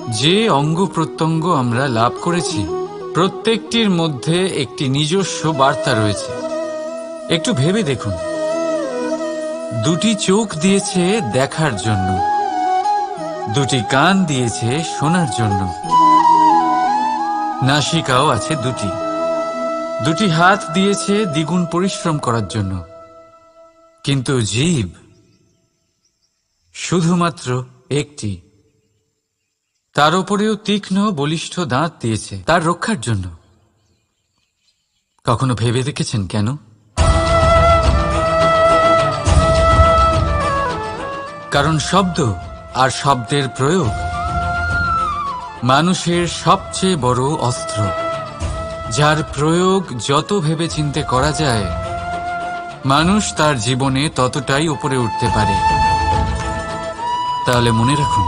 যে অঙ্গ প্রত্যঙ্গ আমরা লাভ করেছি প্রত্যেকটির মধ্যে একটি নিজস্ব বার্তা রয়েছে। একটু ভেবে দেখুন, দুটি চোখ দিয়েছে দেখার জন্য, দুটি কান দিয়েছে শোনার জন্য, নাসিকাও আছে দুটি, দুটি হাত দিয়েছে দ্বিগুণ পরিশ্রম করার জন্য। কিন্তু জিভ শুধুমাত্র একটি, তার উপরেও তীক্ষ্ণ বলিষ্ঠ দাঁত দিয়েছে তার রক্ষার জন্য। কখনো ভেবে দেখেছেন কেন? কারণ শব্দ আর শব্দের প্রয়োগ মানুষের সবচেয়ে বড় অস্ত্র, যার প্রয়োগ যত ভেবেচিন্তে করা যায় মানুষ তার জীবনে ততটাই উপরে উঠতে পারে। তাহলে মনে রাখুন,